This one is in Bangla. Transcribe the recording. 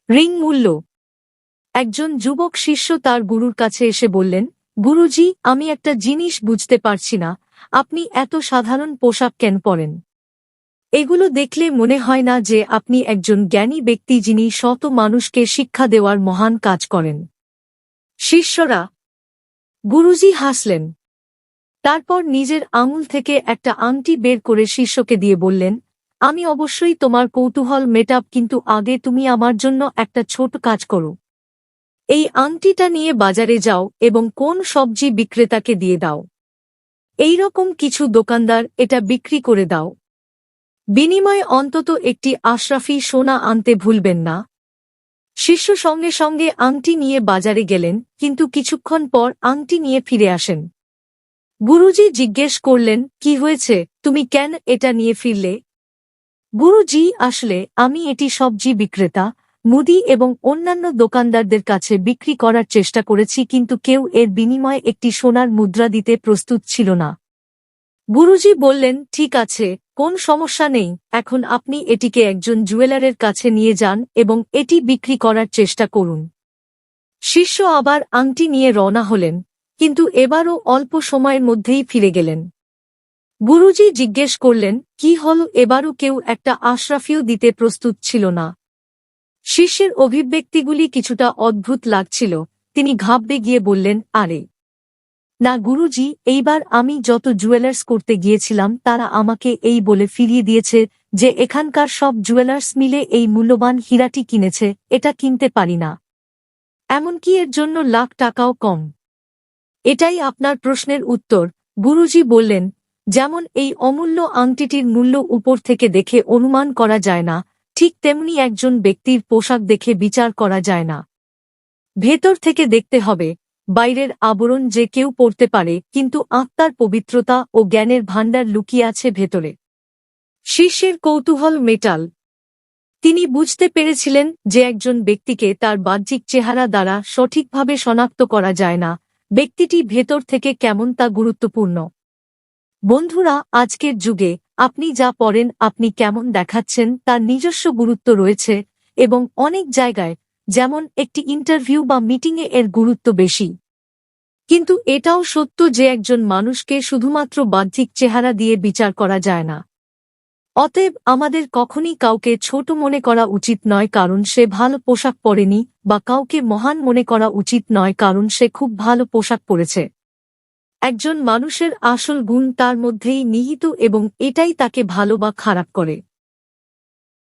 রিং মূল্য। একজন যুবক শিষ্য তার গুরুর কাছে এসে বললেন, গুরুজি, আমি একটা জিনিস বুঝতে পারছি না, আপনি এত সাধারণ পোশাক কেন পরেন? এগুলো দেখলে মনে হয় না যে আপনি একজন জ্ঞানী ব্যক্তি যিনি শত মানুষকে শিক্ষা দেওয়ার মহান কাজ করেন। শিষ্যরা। গুরুজি হাসলেন। তারপর নিজের আঙুল থেকে একটা আংটি বের করে শিষ্যকে দিয়ে বললেন, আমি অবশ্যই তোমার কৌতূহল মেটাব, কিন্তু আগে তুমি আমার জন্য একটা ছোট কাজ করো। এই আংটিটা নিয়ে বাজারে যাও এবং কোন সবজি বিক্রেতাকে দিয়ে দাও। এই রকম কিছু দোকানদার এটা বিক্রি করে দাও। বিনিময়ে অন্তত একটি আশরাফি সোনা আনতে ভুলবেন না। শিষ্য সঙ্গে সঙ্গে আংটি নিয়ে বাজারে গেলেন, কিন্তু কিছুক্ষণ পর আংটি নিয়ে ফিরে আসেন। গুরুজি জিজ্ঞেস করলেন, কি হয়েছে, তুমি কেন এটা নিয়ে ফিরলে? গুরুজি, আসলে আমি এটি সবজি বিক্রেতা, মুদি এবং অন্যান্য দোকানদারদের কাছে বিক্রি করার চেষ্টা করেছি, কিন্তু কেউ এর বিনিময়ে একটি সোনার মুদ্রা দিতে প্রস্তুত ছিল না। গুরুজি বললেন, ঠিক আছে, কোন সমস্যা নেই, এখন আপনি এটিকে একজন জুয়েলারের কাছে নিয়ে যান এবং এটি বিক্রি করার চেষ্টা করুন। শিষ্য আবার আংটি নিয়ে রওনা হলেন, কিন্তু এবারও অল্প সময়ের মধ্যেই ফিরে গেলেন। গুরুজি জিজ্ঞেস করলেন, কি হল? এবারও কেউ একটা আশরাফিও দিতে প্রস্তুত ছিল না। শিষ্যের অভিব্যক্তিগুলি কিছুটা অদ্ভুত লাগছিল। তিনি ঘাবড়ে গিয়ে বললেন, আরে না গুরুজি, এইবার আমি যত জুয়েলার্স করতে গিয়েছিলাম তারা আমাকে এই বলে ফিরিয়ে দিয়েছে যে এখানকার সব জুয়েলার্স মিলে এই মূল্যবান হীরাটি কিনেছে, এটা কিনতে পারি না। এমনকি এর জন্য লাখ টাকাও কম। এটাই আপনার প্রশ্নের উত্তর, গুরুজি বললেন। যেমন এই অমূল্য আংটিটির মূল্য উপর থেকে দেখে অনুমান করা যায় না, ঠিক তেমনি একজন ব্যক্তির পোশাক দেখে বিচার করা যায় না। ভেতর থেকে দেখতে হবে। বাইরের আবরণ যে কেউ পরতে পারে, কিন্তু আত্মার পবিত্রতা ও জ্ঞানের ভাণ্ডার লুকিয়ে আছে ভেতরে। শিষ্যের কৌতূহল মেটাল। তিনি বুঝতে পেরেছিলেন যে একজন ব্যক্তিকে তার বাহ্যিক চেহারা দ্বারা সঠিকভাবে শনাক্ত করা যায় না, ব্যক্তিটি ভেতর থেকে কেমন তা গুরুত্বপূর্ণ। বন্ধুরা, আজকের যুগে আপনি যা পড়েন, আপনি কেমন দেখাচ্ছেন তার নিজস্ব গুরুত্ব রয়েছে, এবং অনেক জায়গায়, যেমন একটি ইন্টারভিউ বা মিটিংয়ে এর গুরুত্ব বেশি। কিন্তু এটাও সত্য যে একজন মানুষকে শুধুমাত্র বাহ্যিক চেহারা দিয়ে বিচার করা যায় না। অতএব আমাদের কখনই কাউকে ছোট মনে করা উচিত নয় কারণ সে ভালো পোশাক পরেনি, বা কাউকে মহান মনে করা উচিত নয় কারণ সে খুব ভালো পোশাক পরেছে। একজন মানুষের আসল গুণ তার মধ্যেই নিহিত এবং এটাই তাকে ভালো বা খারাপ করে।